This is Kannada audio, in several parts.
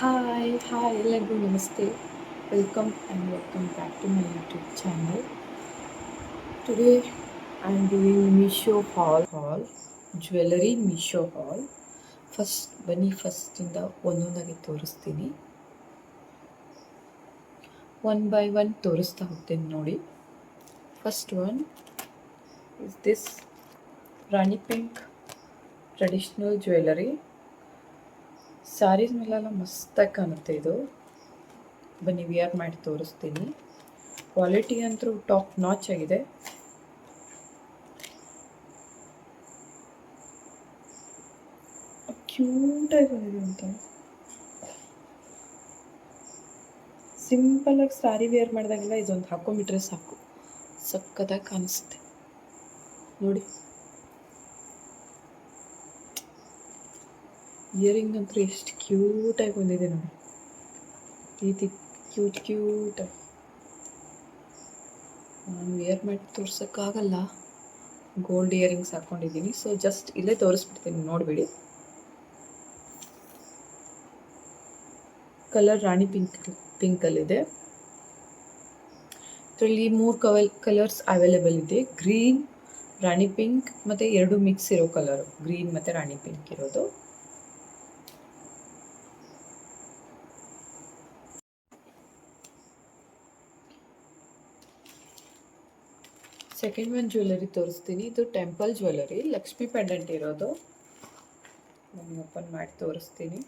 Hi, ಎಲ್ಲರಿಗೂ ನಮಸ್ತೆ. Welcome back to my YouTube channel. Today I'm doing Meesho haul, jewelry Meesho haul. ಫಸ್ಟಿಂದ ಒಂದೊಂದಾಗಿ ತೋರಿಸ್ತೀನಿ. ಒನ್ ಬೈ ಒನ್ ತೋರಿಸ್ತಾ ಹೋಗ್ತೀನಿ ನೋಡಿ. First one is this rani pink traditional jewellery. Saris ಮೇಲೆಲ್ಲ ಮಸ್ತಾಗಿ ಕಾಣುತ್ತೆ ಇದು. ಬನ್ನಿ ವಿಯರ್ ಮಾಡಿ ತೋರಿಸ್ತೀನಿ. ಕ್ವಾಲಿಟಿ ಅಂತೂ ಟಾಪ್ ನಾಚ್ ಆಗಿದೆ. ಕ್ಯೂಟಾಗಿ ಬಂದಿದೆ ಅಂತ. ಸಿಂಪಲಾಗಿ ಸ್ಯಾರಿ ವೇರ್ ಮಾಡಿದಾಗೆಲ್ಲ ಇದೊಂದು ಹಾಕೊಂಡ್ಬಿಟ್ರೆ ಸಾಕು, ಸಕ್ಕತ್ತಾಗಿ ಕಾಣಿಸುತ್ತೆ ನೋಡಿ. ಇಯರಿಂಗ್ ಅಂತೂ ಎಷ್ಟು ಕ್ಯೂಟಾಗಿ ಬಂದಿದೆ ನೋಡಿ. ರೀತಿ ಕ್ಯೂಟಾಗಿ. ನಾನು ವೇರ್ ಮಾಡಿ ತೋರ್ಸೋಕ್ಕಾಗಲ್ಲ, ಗೋಲ್ಡ್ ಇಯರಿಂಗ್ಸ್ ಹಾಕ್ಕೊಂಡಿದ್ದೀನಿ. ಸೊ ಜಸ್ಟ್ ಇಲ್ಲೇ ತೋರಿಸ್ಬಿಡ್ತೀನಿ, ನೋಡಿಬಿಡಿ. ಕಲರ್ ರಾಣಿ ಪಿಂಕಲ್ಲಿದೆ. ಇದರಲ್ಲಿ 3 ಕಲರ್ಸ್ ಅವೈಲೇಬಲ್ ಇದೆ. ಗ್ರೀನ್, ರಾಣಿ ಪಿಂಕ್ ಮತ್ತು 2 ಮಿಕ್ಸ್ ಇರೋ ಕಲರು, ಗ್ರೀನ್ ಮತ್ತು ರಾಣಿ ಪಿಂಕ್ ಇರೋದು. ಸೆಕೆಂಡ್ ಒನ್ ಜ್ಯುವೆಲರಿ ತೋರಿಸ್ತೀನಿ. ಇದು ಟೆಂಪಲ್ ಜ್ಯುವೆಲರಿ, ಲಕ್ಷ್ಮಿ ಪೆಂಡೆಂಟ್ ಇರೋದು. ನಾನು ಓಪನ್ ಮಾಡಿ ತೋರಿಸ್ತೀನಿ.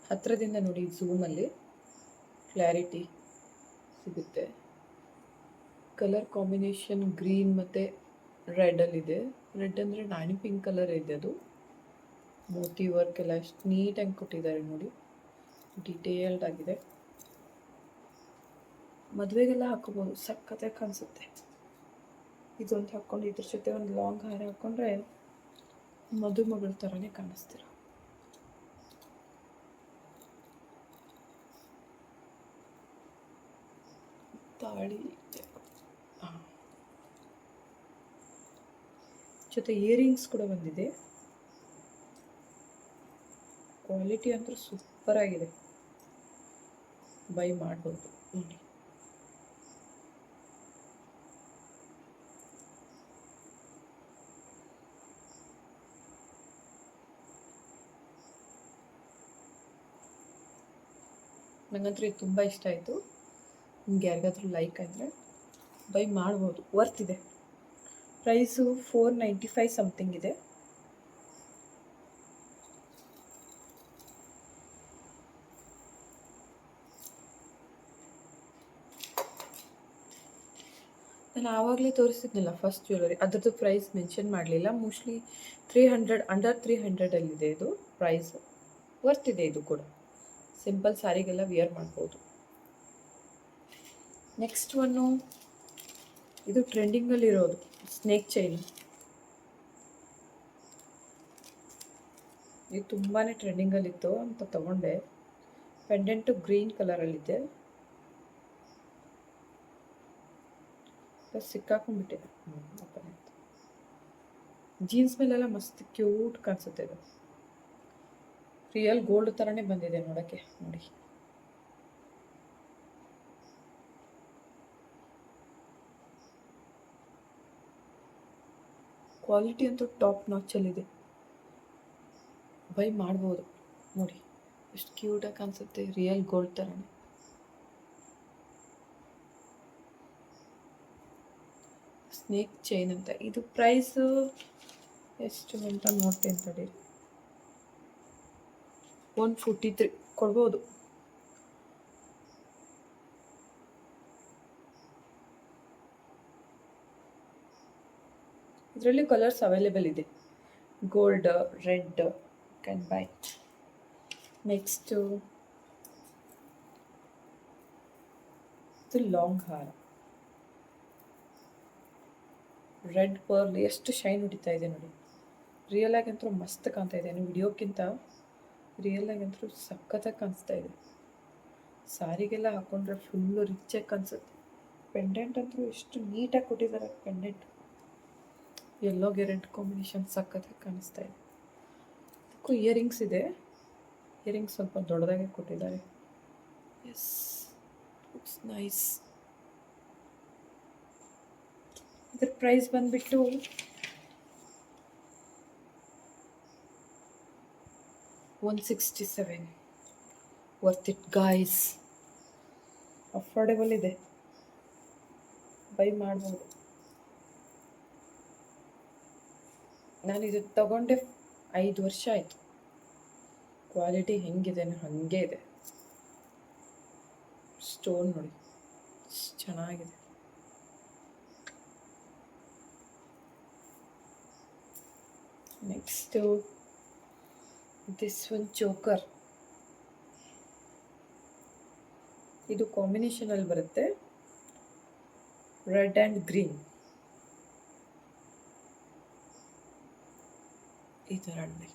ಹತ್ತಿರದಿಂದ ನೋಡಿ, ಝೂಮಲ್ಲಿ ಕ್ಲಾರಿಟಿ ಸಿಗುತ್ತೆ. ಕಲರ್ ಕಾಂಬಿನೇಷನ್ ಗ್ರೀನ್ ಮತ್ತು ರೆಡಲ್ಲಿದೆ. ರೆಡ್ ಅಂದರೆ ರಾಣಿ ಪಿಂಕ್ ಕಲರ್ ಇದೆ. ಅದು ಮೋತಿ ವರ್ಕ್ ಎಲ್ಲ ಎಷ್ಟು ನೀಟಾಗಿ ಕೊಟ್ಟಿದ್ದಾರೆ ನೋಡಿ, ಡೀಟೇಲ್ಡ್ ಆಗಿದೆ. ಮದುವೆಗೆಲ್ಲ ಹಾಕೋಬೋದು, ಸಕ್ಕತ್ತಾಗಿ ಕಾಣಿಸುತ್ತೆ. ಇದೊಂದು ಹಾಕ್ಕೊಂಡು ಇದ್ರ ಜೊತೆ ಒಂದು ಲಾಂಗ್ ಹಾರ ಹಾಕ್ಕೊಂಡ್ರೆ ಮದುಮಗಳ ಥರನೇ ಕಾಣಿಸ್ತೀರ. ತಾಳಿ ಜೊತೆ ಇಯರಿಂಗ್ಸ್ ಕೂಡ ಬಂದಿದೆ. ಕ್ವಾಲಿಟಿ ಅಂತೂ ಸೂಪರ್ ಆಗಿದೆ, ಬೈ ಮಾಡ್ಬೋದು ನೋಡಿ. ನನಗಂತೂ ಇದು ತುಂಬ ಇಷ್ಟ ಆಯಿತು. ನಿಮ್ಗೆ ಯಾರಿಗಾದ್ರೂ ಲೈಕ್ ಆದರೆ ಬೈ ಮಾಡ್ಬೋದು, ವರ್ತ್ ಇದೆ. ಪ್ರೈಸು 495 ಸಮಥಿಂಗ್ ಇದೆ. ನಾನು ಆವಾಗಲೇ ತೋರಿಸಿದ್ನಲ್ಲ ಫಸ್ಟ್ ಜ್ಯುವೆಲರಿ, ಅದರದ್ದು ಪ್ರೈಸ್ ಮೆನ್ಷನ್ ಮಾಡಲಿಲ್ಲ. ಮೋಸ್ಟ್ಲಿ 300, ಅಂಡರ್ 300ಅಲ್ಲಿದೆ ಇದು ಪ್ರೈಸ್. ವರ್ತ್ ಇದೆ ಇದು ಕೂಡ, ಸಿಂಪಲ್ ಸ್ಯಾರಿಗೆಲ್ಲ ವಿಯರ್ ಮಾಡ್ಬೋದು. ನೆಕ್ಸ್ಟ್ ಒನ್ನು, ಇದು ಟ್ರೆಂಡಿಂಗಲ್ಲಿರೋದು ಸ್ನೇಕ್ ಚೈನ್. ಇದು ತುಂಬಾ ಟ್ರೆಂಡಿಂಗಲ್ಲಿತ್ತು ಅಂತ ತಗೊಂಡೆ. ಪೆಂಡೆಂಟು ಗ್ರೀನ್ ಕಲರಲ್ಲಿದೆ. ಸಿಕ್ಕಾಕೊಂಡ್ಬಿಟ್ಟಿದೆ. ಓಪನ್ ಆಯ್ತು. ಜೀನ್ಸ್ ಮೇಲೆಲ್ಲ ಮಸ್ತ್ ಕ್ಯೂಟ್ ಕಾಣಿಸುತ್ತೆ ಇದು. ರಿಯಲ್ ಗೋಲ್ಡ್ ಥರನೇ ಬಂದಿದೆ ನೋಡೋಕ್ಕೆ ನೋಡಿ. ಕ್ವಾಲಿಟಿ ಅಂತೂ ಟಾಪ್ ನಾಚಲ್ಲಿದೆ, ಬೈ ಮಾಡ್ಬೋದು ನೋಡಿ. ಎಷ್ಟು ಕ್ಯೂಟಾಗಿ ಕಾಣಿಸುತ್ತೆ, ರಿಯಲ್ ಗೋಲ್ಡ್ ಥರನೇ. ಸ್ನೇಕ್ ಚೈನ್ ಅಂತ. ಇದು ಪ್ರೈಸು ಎಷ್ಟು ಅಂತ ನೋಡ್ತೇನೆ ತಡಿ. 143 ಕೊಡ್ಬೋದು. ಇದರಲ್ಲಿ ಕಲರ್ಸ್ ಅವೈಲೇಬಲ್ ಇದೆ, gold, red, can buy. Next ಇದು ಲಾಂಗ್ ಹಾರ, ರೆಡ್ ಪರ್ಲ್ ಎಷ್ಟು ಶೈನ್ ಹೊಡಿತಾ ಇದೆ ನೋಡಿ. ರಿಯಲ್ ಆಗಂತೂ ಮಸ್ತ್ ಕಾಣ್ತಾ ಇದೆ. ವಿಡಿಯೋಕ್ಕಿಂತ ರಿಯಲ್ ಆಗಂತೂ ಸಖತ್ತಾಗಿ ಕಾಣಿಸ್ತಾ ಇದೆ. ಸಾರಿಗೆಲ್ಲ ಹಾಕೊಂಡ್ರೆ ಫುಲ್ಲು ರಿಚಾಗಿ ಕಾಣಿಸುತ್ತೆ. ಪೆಂಡೆಂಟ್ ಅಂತೂ ಎಷ್ಟು ನೀಟಾಗಿ ಕೊಟ್ಟಿದ್ದಾರೆ. ಪೆಂಡೆಂಟ್ ಯೆಲ್ಲೋ ಗೆರೆಂಟ್ ಕಾಂಬಿನೇಷನ್ ಸಖತ್ತಾಗಿ ಕಾಣಿಸ್ತಾ ಇದೆ. ಅದಕ್ಕೂ ಇಯರಿಂಗ್ಸ್ ಇದೆ. ಇಯರಿಂಗ್ಸ್ ಸ್ವಲ್ಪ ದೊಡ್ಡದಾಗೆ ಕೊಟ್ಟಿದ್ದಾರೆ. Yes, looks nice. ಇದ್ರ ಪ್ರೈಸ್ ಬಂದುಬಿಟ್ಟು $167. Worth it guys. ಅಫೋರ್ಡೆಬಲ್ ಇದೆ, ಬೈ ಮಾಡ್ಬೋದು. ನಾನು ಇದು ತಗೊಂಡೆ 5 ವರ್ಷ ಆಯಿತು. ಕ್ವಾಲಿಟಿ ಹೆಂಗಿದೆ ಹಾಗೆ ಇದೆ. ಸ್ಟೋನ್ ನೋಡಿ ಚೆನ್ನಾಗಿದೆ. Next this one choker. ಇದು ಕಾಂಬಿನೇಷನಲ್ಲಿ ಬರುತ್ತೆ, ರೆಡ್ ಆ್ಯಂಡ್ ಗ್ರೀನ್. ಈ ಥರ ನೋಡಿ,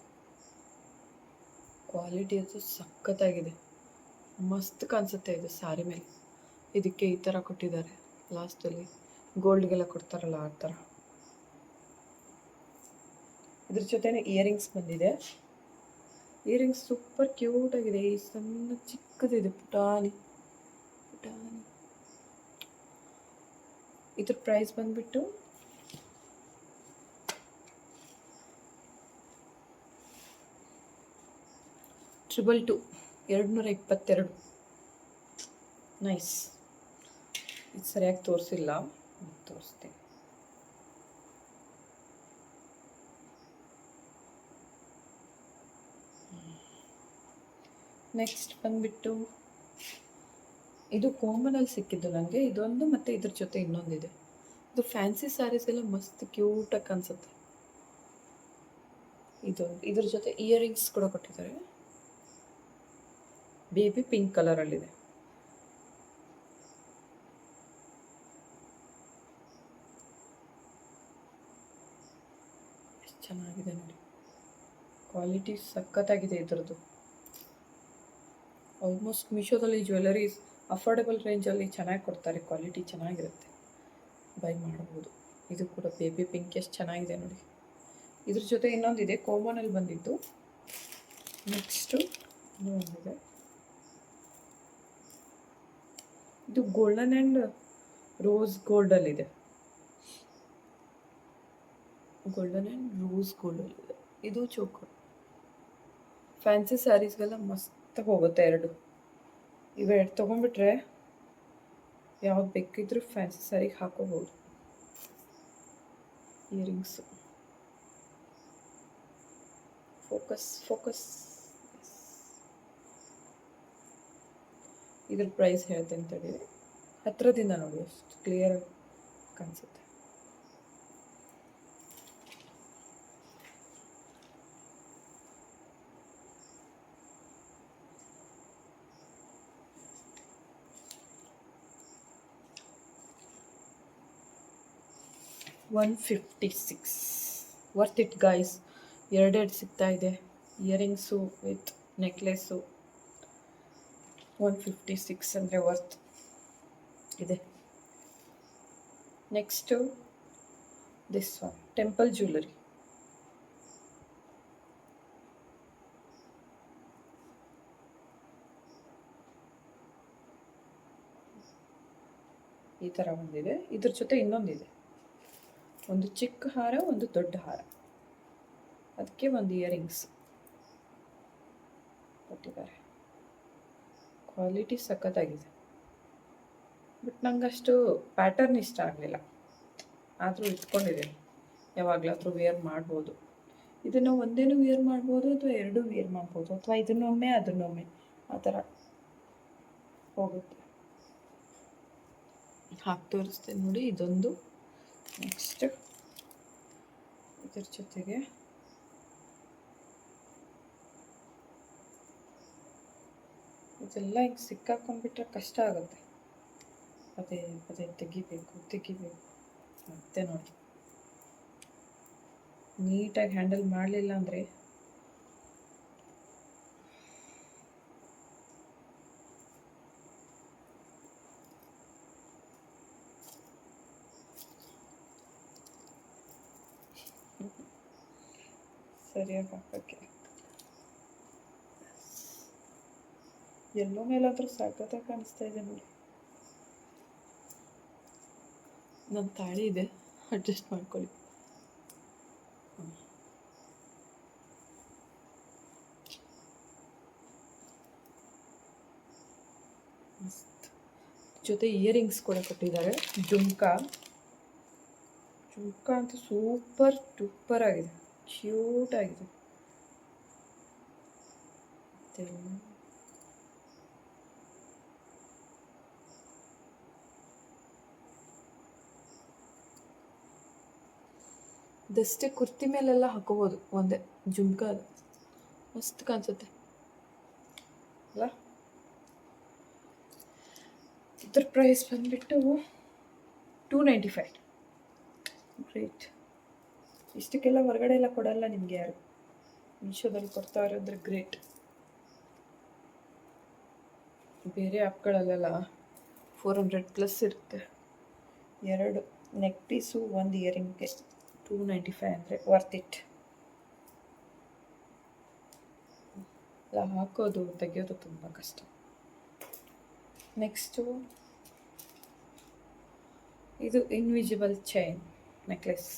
ಕ್ವಾಲಿಟಿ ಅದು ಸಖತ್ತಾಗಿದೆ. ಮಸ್ತ್ ಕಾಣಿಸುತ್ತೆ ಇದು ಸ್ಯಾರಿ ಮೇಲೆ. ಇದಕ್ಕೆ ಈ ಥರ ಕೊಟ್ಟಿದ್ದಾರೆ ಲಾಸ್ಟಲ್ಲಿ, ಗೋಲ್ಡ್ಗೆಲ್ಲ ಕೊಡ್ತಾರಲ್ಲ ಆ ಥರ. ಇದ್ರ ಜೊತೆನೇ ಇಯರಿಂಗ್ಸ್ ಬಂದಿದೆ. ಇಯರಿಂಗ್ಸ್ ಸೂಪರ್ ಕ್ಯೂಟಾಗಿದೆ. ಈ ಸಣ್ಣ ಚಿಕ್ಕದಿದೆ, ಪುಟಾಣಿ ಪುಟಾಣಿ. ಇದ್ರ ಪ್ರೈಸ್ ಬಂದುಬಿಟ್ಟು $222. ನೈಸ್. ಇದು ಸರಿಯಾಗಿ ತೋರಿಸಿಲ್ಲ, ತೋರಿಸ್ತೀನಿ. ನೆಕ್ಸ್ಟ್ ಬಂದುಬಿಟ್ಟು ಇದು ಕೋಮನಲ್ಲಿ ಸಿಕ್ಕಿದ್ದು ನನಗೆ. ಇದೊಂದು ಮತ್ತು ಇದ್ರ ಜೊತೆ ಇನ್ನೊಂದಿದೆ. ಇದು ಫ್ಯಾನ್ಸಿ ಸ್ಯಾರೀಸ್ಗೆಲ್ಲ ಮಸ್ತ್ ಕ್ಯೂಟಾಗಿ ಕಾಣಿಸುತ್ತೆ. ಇದ್ರ ಜೊತೆ ಇಯರಿಂಗ್ಸ್ ಕೂಡ ಕೊಟ್ಟಿದ್ದಾರೆ. ಬೇಬಿ ಪಿಂಕ್ ಕಲರಲ್ಲಿದೆ. ಎಷ್ಟು ಚೆನ್ನಾಗಿದೆ ನೋಡಿ, ಕ್ವಾಲಿಟಿ ಸಖತ್ತಾಗಿದೆ ಇದ್ರದ್ದು. ಆಲ್ಮೋಸ್ಟ್ ಮೀಶೋದಲ್ಲಿ ಜ್ಯುವೆಲರೀಸ್ ಅಫೋರ್ಡೆಬಲ್ ರೇಂಜಲ್ಲಿ ಚೆನ್ನಾಗಿ ಕೊಡ್ತಾರೆ, ಕ್ವಾಲಿಟಿ ಚೆನ್ನಾಗಿರುತ್ತೆ, ಬೈ ಮಾಡ್ಬೋದು. ಇದು ಕೂಡ ಬೇಬಿ ಪಿಂಕ್ ಎಷ್ಟು ಚೆನ್ನಾಗಿದೆ ನೋಡಿ. ಇದ್ರ ಜೊತೆ ಇನ್ನೊಂದಿದೆ, ಕೋಮನಲ್ಲಿ ಬಂದಿದ್ದು. ನೆಕ್ಸ್ಟು ಇನ್ನೊಂದಿದೆ, ಇದು ಗೋಲ್ಡನ್ ಆ್ಯಂಡ್ ರೋಸ್ ಗೋಲ್ಡಲ್ಲಿದೆ. ಗೋಲ್ಡನ್ ಆ್ಯಂಡ್ ರೋಸ್ ಗೋಲ್ಡಲ್ಲಿದೆ. ಇದು ಚೋಕರ್. ಫ್ಯಾನ್ಸಿ ಸ್ಯಾರೀಸ್ಗೆಲ್ಲ ಮಸ್ತಾಗಿ ಹೋಗುತ್ತೆ ಎರಡು. ಇವೆರಡು ತೊಗೊಂಡ್ಬಿಟ್ರೆ ಯಾವ್ದು ಬೇಕಿದ್ರೂ ಫ್ಯಾನ್ಸಿ ಸ್ಯಾರಿಗೆ ಹಾಕೋಬೋದು. Earrings focus. ಇದ್ರ ಪ್ರೈಸ್ ಹೇಳ್ತೇನೆ ತಡೀರಿ. ಹತ್ತಿರದಿಂದ ನೋಡಿ ಅಷ್ಟು ಕ್ಲಿಯರ್ ಕಾಣಿಸುತ್ತೆ. $156. Worth it guys. ಎರಡೆರಡು ಸಿಗ್ತಾ ಇದೆ. Earrings with necklace. 156 ಅಂದರೆ ವರ್ತ್ ಇದೆ. Next this one, temple jewellery. ಈ ಥರ ಒಂದಿದೆ. ಇದ್ರ ಜೊತೆ ಇನ್ನೊಂದಿದೆ, ಒಂದು ಚಿಕ್ಕ ಹಾರ, ಒಂದು ದೊಡ್ಡ ಹಾರ, ಅದಕ್ಕೆ ಒಂದು ಇಯರಿಂಗ್ಸ್ ಕೊಟ್ಟಿದ್ದಾರೆ. ಕ್ವಾಲಿಟಿ ಸಖತ್ತಾಗಿದೆ. ಬಟ್ ನಂಗೆ ಅಷ್ಟು ಪ್ಯಾಟರ್ನ್ ಇಷ್ಟ ಆಗಲಿಲ್ಲ, ಆದರೂ ಇಟ್ಕೊಂಡಿದ್ದೀನಿ. ಯಾವಾಗಲಾದರೂ ವೇರ್ ಮಾಡ್ಬೋದು. ಇದನ್ನು ಒಂದೇನೂ ವೇರ್ ಮಾಡ್ಬೋದು, ಅಥವಾ ಎರಡೂ ವೇರ್ ಮಾಡ್ಬೋದು, ಅಥವಾ ಇದನ್ನೊಮ್ಮೆ ಅದನ್ನೊಮ್ಮೆ ಆ ಥರ ಹೋಗುತ್ತೆ. ಹಾಕಿ ತೋರಿಸ್ತೇನೆ ನೋಡಿ. ಇದೊಂದು. ನೆಕ್ಸ್ಟ್ ಇದ್ರ ಜೊತೆಗೆ ಇದೆಲ್ಲ ಹಿಂಗೆ ಸಿಕ್ಕಾಕೊಂಡ್ಬಿಟ್ರೆ ಕಷ್ಟ ಆಗುತ್ತೆ. ಪದೇ ತೆಗಿಬೇಕು. ಮತ್ತೆ ನೋಡಿ, ನೀಟಾಗಿ ಹ್ಯಾಂಡಲ್ ಮಾಡಲಿಲ್ಲ ಅಂದರೆ ಸರಿಯಾಗಿ ಹಾಕೋಕ್ಕೆ. ಎಲ್ಲೋ ಮೇಲಾದರೂ ಸಖತ್ತಾಗಿ ಕಾಣಿಸ್ತಾ ಇದೆ ನೋಡಿ. ನನ್ನ ತಾಳಿ ಇದೆ, ಅಡ್ಜಸ್ಟ್ ಮಾಡ್ಕೊಳ್ಳಿ. ಮಸ್ತ್. ಜೊತೆ ಇಯರಿಂಗ್ಸ್ ಕೂಡ ಕೊಟ್ಟಿದ್ದಾರೆ. ಜುಮ್ಕಾ ಅಂತೂ ಸೂಪರ್ ಆಗಿದೆ, ಕ್ಯೂಟ್ ಆಗಿದೆ. ಇದಷ್ಟೇ ಕುರ್ತಿ ಮೇಲೆಲ್ಲ ಹಾಕೋಬೋದು. ಒಂದೇ ಜುಮ್ಕಾ ಅದು ಮಸ್ತ್ ಕಾಣಿಸುತ್ತೆ ಅಲ್ಲ. ಇದ್ರ ಪ್ರೈಸ್ ಬಂದುಬಿಟ್ಟು 295. ಗ್ರೇಟ್. ಇಷ್ಟಕ್ಕೆಲ್ಲ ಹೊರಗಡೆ ಎಲ್ಲ ಕೊಡಲ್ಲ ನಿಮಗೆ ಯಾರು, ಮೀಶೋದಲ್ಲಿ ಕೊಡ್ತಾರೆ ಅಂದರೆ ಗ್ರೇಟ್. ಬೇರೆ ಆ್ಯಪ್ಗಳಲ್ಲೆಲ್ಲ 400+ ಇರುತ್ತೆ. 2 ನೆಕ್ ಪೀಸು, 1 ಇಯರಿಂಗ್ಗೆ 295 ಅಂದರೆ ವರ್ತ್ ಇಟ್. ಎಲ್ಲ ಹಾಕೋದು ತೆಗೆಯೋದು ತುಂಬ ಕಷ್ಟ. ನೆಕ್ಸ್ಟು ಇದು ಇನ್ವಿಸಿಬಲ್ ಚೈನ್ ನೆಕ್ಲೆಸ್.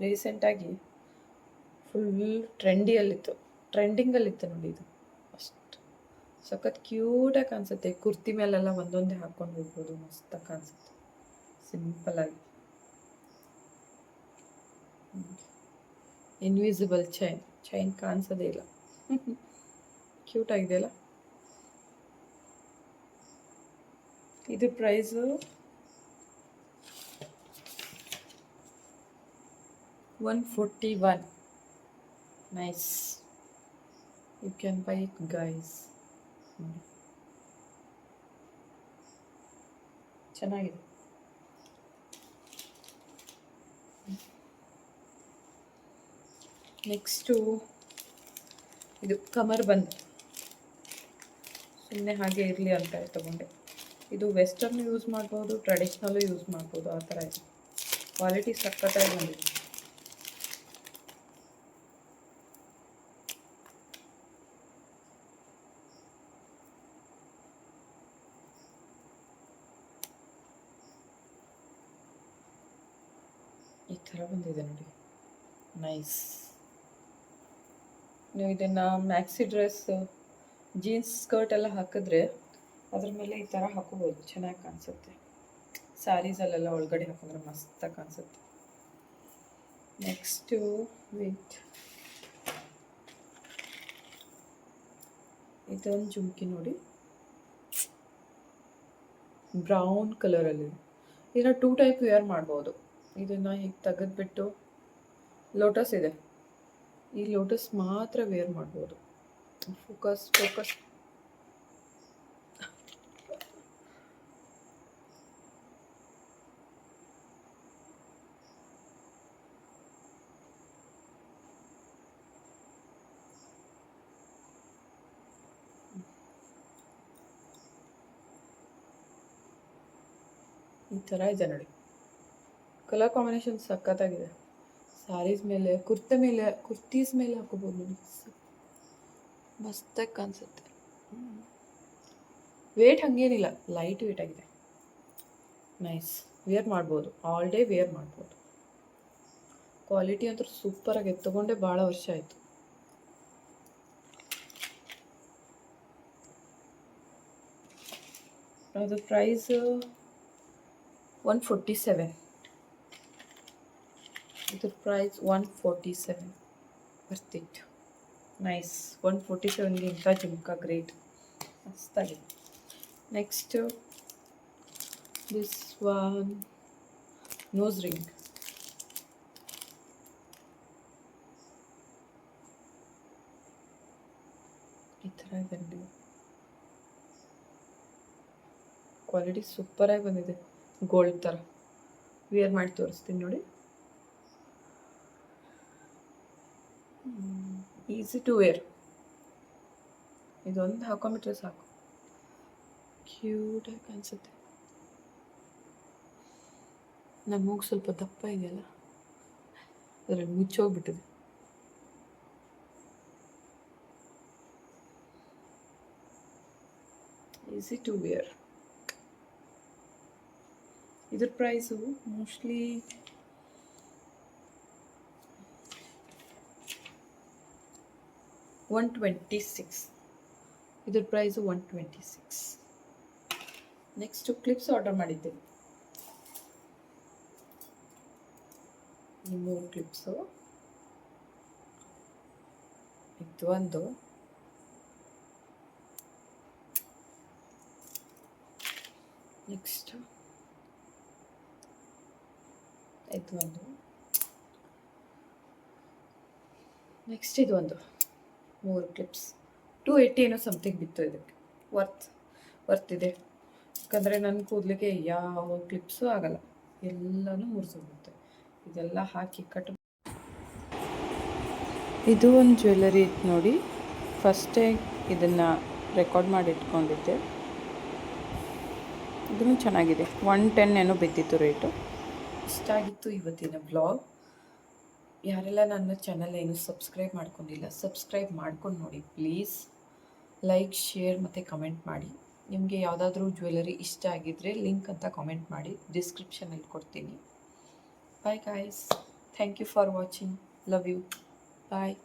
ರೀಸೆಂಟಾಗಿ ಫುಲ್ ಟ್ರೆಂಡಿಂಗಲ್ಲಿತ್ತು ನೋಡಿ. ಇದು ಅಷ್ಟು ಸಖತ್ ಕ್ಯೂಟಾಗಿ ಕಾಣಿಸುತ್ತೆ. ಕುರ್ತಿ ಮೇಲೆಲ್ಲ ಒಂದೊಂದೇ ಹಾಕ್ಕೊಂಡು ಹೋಗ್ಬೋದು, ಮಸ್ತಾಗಿ ಕಾಣಿಸುತ್ತೆ ಸಿಂಪಲಾಗಿ. ಇನ್ವಿಸಿಬಲ್ ಚೈನ್ ಕಾಣಿಸೋದೇ ಇಲ್ಲ. ಕ್ಯೂಟ್ ಆಗಿದೆಯಲ್ಲ. ಇದು price 141. Nice, you can buy it guys. ಚೆನ್ನಾಗಿದೆ. ನೆಕ್ಸ್ಟು ಇದು ಕಮರ್ ಬಂದ್, ಸುಮ್ಮನೆ ಹಾಗೆ ಇರಲಿ ಅಂತ ತಗೊಂಡೆ. ಇದು ವೆಸ್ಟರ್ನ್ ಯೂಸ್ ಮಾಡ್ಬೋದು, ಟ್ರೆಡಿಷ್ನಲ್ಲು ಯೂಸ್ ಮಾಡ್ಬೋದು, ಆ ಥರ ಇದೆ. ಕ್ವಾಲಿಟಿ ಸಖತ್ತಾಗಿ ಬಂದಿದೆ. ಈ ಥರ ಬಂದಿದೆ ನೋಡಿ, ನೈಸ್. ನೀವು ಇದನ್ನು ಮ್ಯಾಕ್ಸಿ ಡ್ರೆಸ್, ಜೀನ್ಸ್ ಸ್ಕರ್ಟ್ ಎಲ್ಲ ಹಾಕಿದ್ರೆ ಅದ್ರ ಮೇಲೆ ಈ ಥರ ಹಾಕೋಬೋದು, ಚೆನ್ನಾಗಿ ಕಾಣಿಸುತ್ತೆ. ಸ್ಯಾರೀಸಲ್ಲೆಲ್ಲ ಒಳಗಡೆ ಹಾಕಿದ್ರೆ ಮಸ್ತಾಗಿ ಕಾಣಿಸುತ್ತೆ. ನೆಕ್ಸ್ಟು ವೇಟ್, ಇದೊಂದು ಜುಮ್ಕಿ ನೋಡಿ, ಬ್ರೌನ್ ಕಲರಲ್ಲಿ. ಇದನ್ನು 2 ಟೈಪ್ ವೇರ್ ಮಾಡ್ಬೋದು. ಇದನ್ನು ಹೀಗೆ ತೆಗೆದ್ಬಿಟ್ಟು, ಲೋಟಸ್ ಇದೆ, ಈ ಲೋಟಸ್ ಮಾತ್ರ ವೇರ್ ಮಾಡ್ಬೋದು. ಫೋಕಸ್ ಈ ಥರ ಇದೆ ನೋಡಿ. ಕಲರ್ ಕಾಂಬಿನೇಷನ್ ಸಖತ್ತಾಗಿದೆ. ಸ್ಯಾರೀಸ್ ಮೇಲೆ, ಕುರ್ತೀಸ್ ಮೇಲೆ ಹಾಕೋಬೋದು ನೋಡಿ, ಮಸ್ತಾಗಿ ಕಾಣಿಸುತ್ತೆ. ವೇಟ್ ಹಾಗೇನಿಲ್ಲ, ಲೈಟ್ ವೇಟ್ ಆಗಿದೆ. ನೈಸ್, ವೇರ್ ಮಾಡ್ಬೋದು, ಆಲ್ ಡೇ ವೇರ್ ಮಾಡ್ಬೋದು. ಕ್ವಾಲಿಟಿ ಅಂತೂ ಸೂಪರಾಗಿದೆ, ತೊಗೊಂಡೆ ಭಾಳ ವರ್ಷ ಆಯಿತು. ಅದು ಪ್ರೈಸ್ 147. ಇದ್ರ ಪ್ರೈಸ್ 147. Worth it. ನೈಸ್. 147ಗೆ ಇಂಥ ಜುಮ್ಕಾ ಗ್ರೇಟ್, ಮಸ್ತಾಗಿದೆ. Next this one nose ring. ಈ ಥರ ಇದೆ ನೋಡಿ, ಕ್ವಾಲಿಟಿ ಸೂಪರಾಗಿ ಬಂದಿದೆ. ಗೋಲ್ಡ್ ಥರ ವೇರ್ ಮಾಡಿ ತೋರಿಸ್ತೀನಿ ನೋಡಿ. Easy to wear. ಇದೊಂದು ಹಾಕೊಂಬಿಟ್ರೆ ಸಾಕು, ಕ್ಯೂಟಾಗಿ ಕಾಣಿಸುತ್ತೆ. ನನ್ನ ಮೂಗು ಸ್ವಲ್ಪ ದಪ್ಪ ಇದೆಯಲ್ಲ, ಅದರಲ್ಲಿ ಮುಚ್ಚೋಗ್ಬಿಟ್ಟಿದೆ. Easy to wear. ಇದ್ರ ಪ್ರೈಸು ಮೋಸ್ಟ್ಲಿ $126. ಇದ್ರ ಪ್ರೈಸು $126. ನೆಕ್ಸ್ಟು ಕ್ಲಿಪ್ಸ್ ಆರ್ಡರ್ ಮಾಡಿದ್ದೆ. ಈ 3 ಕ್ಲಿಪ್ಸು. ಇದು ಒಂದು, ನೆಕ್ಸ್ಟ್ ಇದು ಒಂದು, ನೆಕ್ಸ್ಟ್ ಇದು ಒಂದು. 3 ಕ್ಲಿಪ್ಸ್ 280 ಏನೋ ಸಮಥಿಂಗ್ ಬಿತ್ತು. ಇದಕ್ಕೆ ವರ್ತ್ ಇದೆ. ಯಾಕಂದರೆ ನನ್ನ ಕೂದಲಿಗೆ ಯಾವ ಕ್ಲಿಪ್ಸು ಆಗಲ್ಲ, ಎಲ್ಲನೂ ಮುರಿಸೋಗುತ್ತೆ. ಇದೆಲ್ಲ ಹಾಕಿ ಕಟ್. ಇದು ಒಂದು ಜ್ಯುವೆಲರಿ ಇತ್ತು ನೋಡಿ. ಫಸ್ಟೇ ಇದನ್ನು ರೆಕಾರ್ಡ್ ಮಾಡಿ ಇಟ್ಕೊಂಡಿದ್ದೆ. ಇದೂ ಚೆನ್ನಾಗಿದೆ. 110 ಏನೋ ಬಿದ್ದಿತ್ತು ರೇಟು. ಇಷ್ಟ ಆಗಿತ್ತು ಇವತ್ತಿನ ಬ್ಲಾಗ್. ಯಾರೆಲ್ಲ ನನ್ನ ಚಾನಲ್ ಏನು ಸಬ್ಸ್ಕ್ರೈಬ್ ಮಾಡ್ಕೊಂಡಿಲ್ಲ, ಸಬ್ಸ್ಕ್ರೈಬ್ ಮಾಡ್ಕೊಂಡು ನೋಡಿ ಪ್ಲೀಸ್. ಲೈಕ್, ಶೇರ್ ಮತ್ತು ಕಮೆಂಟ್ ಮಾಡಿ. ನಿಮಗೆ ಯಾವುದಾದ್ರೂ ಜ್ಯುವೆಲರಿ ಇಷ್ಟ ಆಗಿದ್ದರೆ ಲಿಂಕ್ ಅಂತ ಕಾಮೆಂಟ್ ಮಾಡಿ, ಡಿಸ್ಕ್ರಿಪ್ಷನಲ್ಲಿ ಕೊಡ್ತೀನಿ. Bye guys, thank you for watching. Love you. Bye.